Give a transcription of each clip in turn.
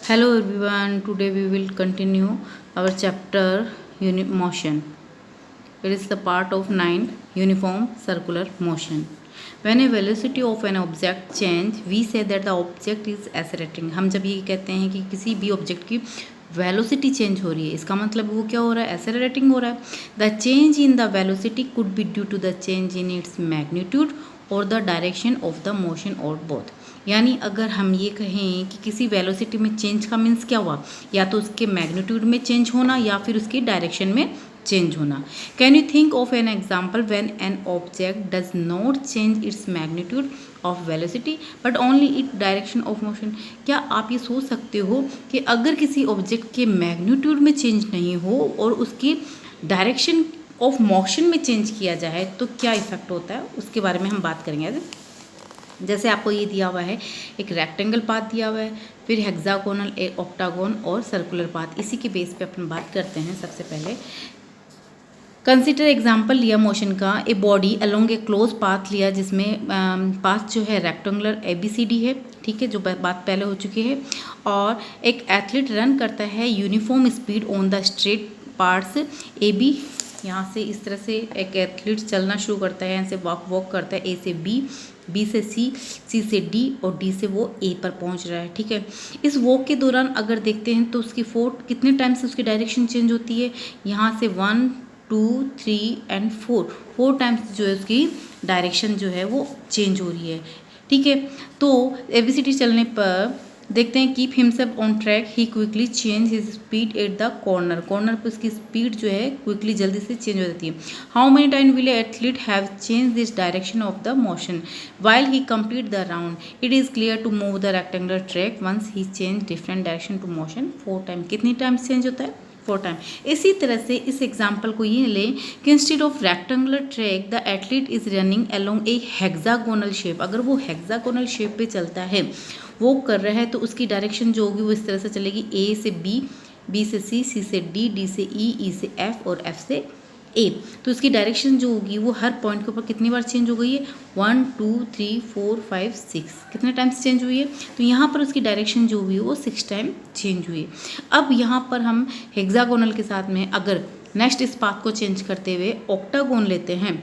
Hello everyone, today we will continue our chapter motion. It is the part of 9 uniform circular motion. When a velocity of an object change, we say that the object is accelerating. हम जब ये कहते हैं कि किसी भी object की velocity change हो रही है, इसका मतलब वो क्या हो रहा है, एक्सेलरेटिंग हो रहा है. The change in the velocity could be due to the change in its magnitude or the direction of the motion or both. यानी अगर हम ये कहें कि किसी वेलोसिटी में चेंज का मीन्स क्या हुआ, या तो उसके मैग्नीट्यूड में चेंज होना या फिर उसकी डायरेक्शन में चेंज होना. Can you think of an example when an object does not change its magnitude of velocity but only it direction of motion. क्या आप ये सोच सकते हो कि अगर किसी ऑब्जेक्ट के मैग्नीट्यूड में चेंज नहीं हो और उसकी डायरेक्शन ऑफ मोशन में चेंज किया जाए तो क्या इफेक्ट होता है, उसके बारे में हम बात करेंगे. जैसे आपको ये दिया हुआ है, एक रेक्टेंगल पाथ दिया हुआ है, फिर हेक्सागोनल, एक ऑक्टागोन और सर्कुलर पाथ. इसी के बेस पे अपन बात करते हैं. सबसे पहले कंसिडर एग्जांपल लिया मोशन का. A body along A close path लिया जिसमें पाथ जो है रेक्टेंगुलर ABCD है, ठीक है, जो बात पहले हो चुकी है. और एक एथलीट रन करता है uniform speed on the straight parts AB. यहाँ से इस तरह से एक एथलीट चलना शुरू करता है, यहाँ से वॉक करता है A से B से C से D और D से वो A पर पहुँच रहा है, ठीक है. इस वॉक के दौरान अगर देखते हैं तो उसकी कितने टाइम से उसकी डायरेक्शन चेंज होती है. यहाँ से 1 2 3 एंड 4 टाइम्स जो है उसकी डायरेक्शन जो है वो चेंज हो रही है, ठीक है. तो ABCD चलने पर देखते हैं keep himself on track, he quickly change his speed at the corner पर उसकी स्पीड जो है क्विकली जल्दी से चेंज हो जाती है. How many time will athlete have change this direction of the motion while he complete the round. It is clear to move the rectangular track once he change different direction to motion 4 time. कितनी times change होता है, 4 time. इसी तरह से इस example को ये लें कि instead of rectangular track the athlete is running along A hexagonal shape. अगर वो हेक्सागोनल शेप पे चलता है, वो कर रहा है, तो उसकी डायरेक्शन जो होगी वो इस तरह से चलेगी, A से B से C से D से E से F और F से A. तो उसकी डायरेक्शन जो होगी वो हर पॉइंट के ऊपर कितनी बार चेंज हो गई है, 1 2 3 4 5 6, कितने टाइम्स चेंज हुई है. तो यहाँ पर उसकी डायरेक्शन जो हुई है वो 6 टाइम चेंज हुई है. अब यहाँ पर हम हेक्सागोनल के साथ में अगर नेक्स्ट इस पाथ को चेंज करते हुए ऑक्टागोन लेते हैं,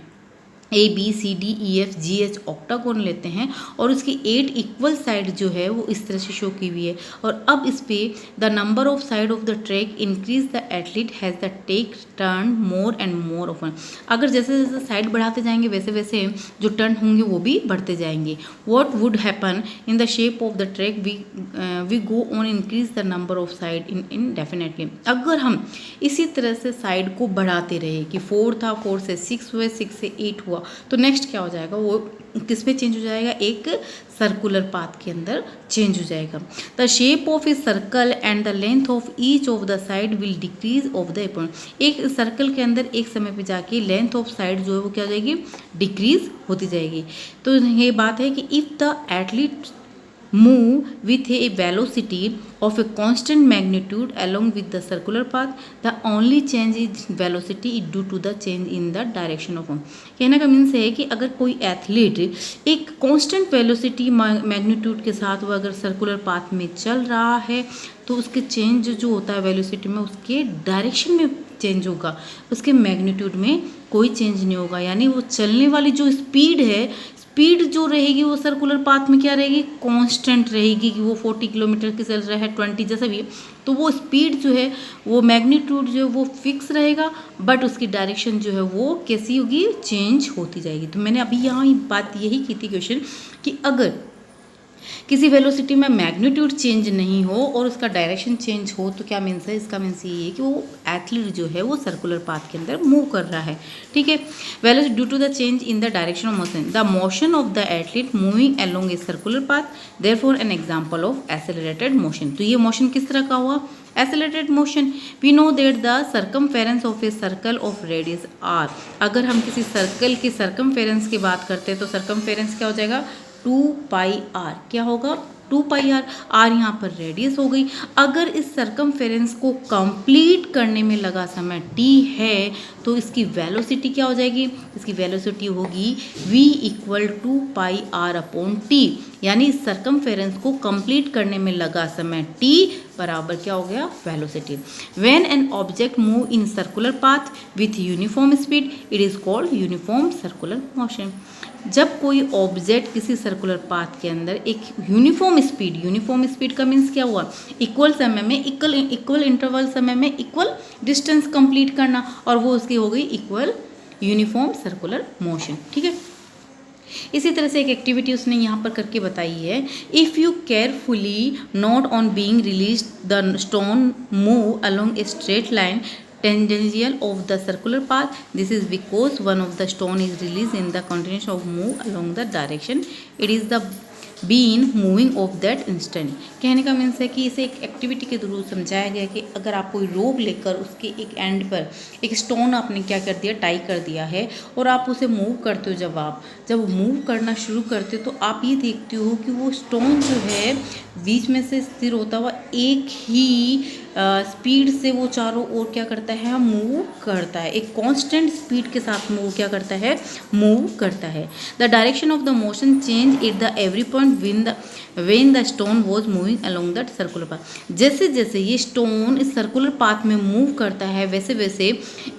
ABCDEFGH ऑक्टागोन लेते हैं और उसकी 8 इक्वल साइड जो है वो इस तरह से शो की हुई है. और अब इस पे the number of side of the track increase the athlete has the take turn more and more often. अगर जैसे जैसे साइड बढ़ाते जाएंगे वैसे वैसे जो टर्न होंगे वो भी बढ़ते जाएंगे. What would happen in the shape of the track we go on increase the number of side indefinitely. अगर हम इसी तरह से साइड को बढ़ाते रहे कि 4 था, 4 से 6 हुए, 6 से 8 हुआ, तो नेक्स्ट क्या हो जाएगा, वो किस में चेंज हो जाएगा, एक सर्कुलर पाथ के अंदर चेंज हो जाएगा. The shape of a circle and the length of each of the side will decrease of the point. एक सर्कल के अंदर एक समय पे जाके लेंथ ऑफ साइड जो है वो क्या हो जाएगी, डिक्रीज होती जाएगी. तो ये बात है कि if the athlete move with a velocity of a constant magnitude along with the circular path, the only change in velocity is due to the change in the direction of. कहने का means है कि अगर कोई athlete एक constant velocity magnitude के साथ वो अगर सर्कुलर पाथ में चल रहा है तो उसके चेंज जो होता है वेलोसिटी में, उसके डायरेक्शन में चेंज होगा, उसके मैग्नीट्यूड में कोई चेंज नहीं होगा. यानी वो चलने वाली जो स्पीड है, स्पीड जो रहेगी वो सर्कुलर पाथ में क्या रहेगी, कांस्टेंट रहेगी. कि वो 40 किलोमीटर की चल रहा है, 20 जैसा भी, तो वो स्पीड जो है वो मैग्नीट्यूड जो है वो फिक्स रहेगा, बट उसकी डायरेक्शन जो है वो कैसी होगी, चेंज होती जाएगी. तो मैंने अभी यहाँ बात यही की थी क्वेश्चन कि अगर किसी वेलोसिटी में मैग्नीट्यूड चेंज नहीं हो और उसका डायरेक्शन चेंज हो तो क्या मीन्स है, इसका मीन्स ये है कि वो एथलीट जो है वो सर्कुलर पाथ के अंदर मूव कर रहा है, ठीक है. Velocity due to the change in the direction of motion, the motion of the athlete moving along a circular path, therefore an example of accelerated motion. तो ये मोशन किस तरह का हुआ, accelerated motion. We know that the circumference of a circle of radius r. अगर हम किसी circle के सर्कमफेरेंस की बात करते हैं तो सर्कमफेरेंस क्या हो जाएगा, 2 पाई r. क्या होगा, 2 पाई r. r यहाँ पर रेडियस हो गई. अगर इस सर्कमफेरेंस को कंप्लीट करने में लगा समय t है तो इसकी वेलोसिटी क्या हो जाएगी, इसकी वेलोसिटी होगी v equal to pi r upon t. यानी इस सर्कमफेरेंस को कंप्लीट करने में लगा समय t बराबर क्या हो गया, velocity. When an object move in circular path with uniform speed it is called uniform circular motion. जब कोई ऑब्जेक्ट किसी सर्कुलर पाथ के अंदर एक यूनिफॉर्म स्पीड का मीन्स क्या हुआ, इक्वल समय में इक्वल इंटरवल समय में इक्वल डिस्टेंस कंप्लीट करना, और वो उसकी हो गई इक्वल यूनिफॉर्म सर्कुलर मोशन। ठीक है, इसी तरह से एक एक्टिविटी उसने यहाँ पर करके बताई है, if you carefully note on being release the stone move along a straight line tangential of the circular path. This is because one of the stone is released in the continuation of move along the direction. It is the been moving of that instant. कहने का means है कि इसे एक activity के through समझाया गया कि अगर आप कोई रोप लेकर उसके एक एंड पर एक स्टोन आपने क्या कर दिया, टाई कर दिया है, और आप उसे मूव करते हो, जब मूव करना शुरू करते हो तो आप ये देखते हो कि वो स्टोन जो है बीच में से स्थिर होता हुआ एक ही स्पीड से वो चारों ओर क्या करता है, मूव करता है, एक कांस्टेंट स्पीड के साथ मूव क्या करता है, मूव करता है। The direction of the motion change at the every point when the stone was moving along that circular path. जैसे जैसे ये स्टोन इस सर्कुलर पाथ में मूव करता है वैसे वैसे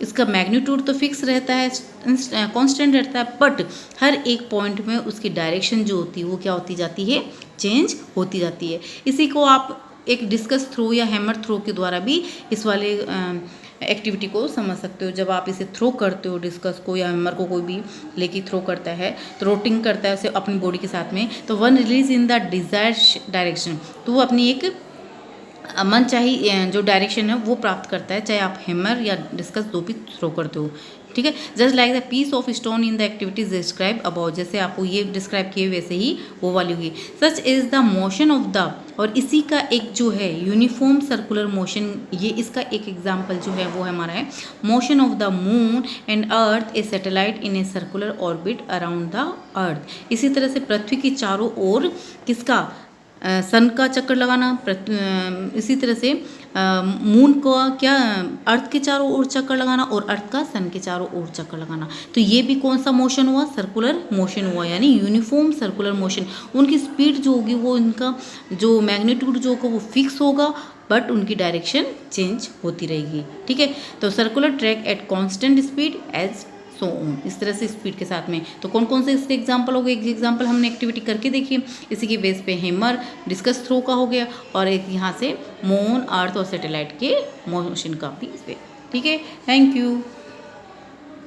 इसका मैग्नीट्यूड तो फिक्स रहता है, कांस्टेंट रहता है, बट हर एक पॉइंट में उसकी डायरेक्शन जो होती है वो क्या होती जाती है, चेंज होती जाती है। इसी को आप एक डिस्कस थ्रो या हैमर थ्रो के द्वारा भी इस वाले एक्टिविटी को समझ सकते हो। जब आप इसे थ्रो करते हो, डिस्कस को या हैमर को कोई भी लेके थ्रो करता है तो रोटिंग करता है उसे अपनी बॉडी के साथ में, तो one release in the desired direction, तो वो अपनी एक मन चाही जो डायरेक्शन है वो प्राप्त करता है, चाहे आप हैमर या डिस्कस दो भी थ्रो करते हो। ठीक है, just like the piece of stone in the activities describe about, जैसे आपको ये डिस्क्राइब किए वैसे ही वो वाली हुई। Such is the motion of the, और इसी का एक जो है यूनिफॉर्म सर्कुलर मोशन, ये इसका एक एग्जाम्पल जो है वो हमारा है motion of the moon and earth A satellite in a circular orbit around the earth. इसी तरह से पृथ्वी की चारों ओर किसका, सन का चक्कर लगाना, इसी तरह से मून को क्या, अर्थ के चारों ओर चक्कर लगाना, और अर्थ का सन के चारों ओर चक्कर लगाना। तो ये भी कौन सा मोशन हुआ, सर्कुलर मोशन हुआ, यानी यूनिफॉर्म सर्कुलर मोशन। उनकी स्पीड जो होगी वो इनका जो मैग्नीट्यूड जो होगा वो फिक्स होगा, बट उनकी डायरेक्शन चेंज होती रहेगी। ठीक है, तो circular track at constant speed as so on, इस तरह से स्पीड के साथ में। तो कौन कौन से इसके एग्जाम्पल हो गए, एक एग्जाम्पल हमने एक्टिविटी करके देखी, इसी के बेस पे हैमर डिस्कस थ्रो का हो गया, और एक यहाँ से मून, अर्थ और सैटेलाइट के मोशन का भी इस पे। ठीक है, थैंक यू।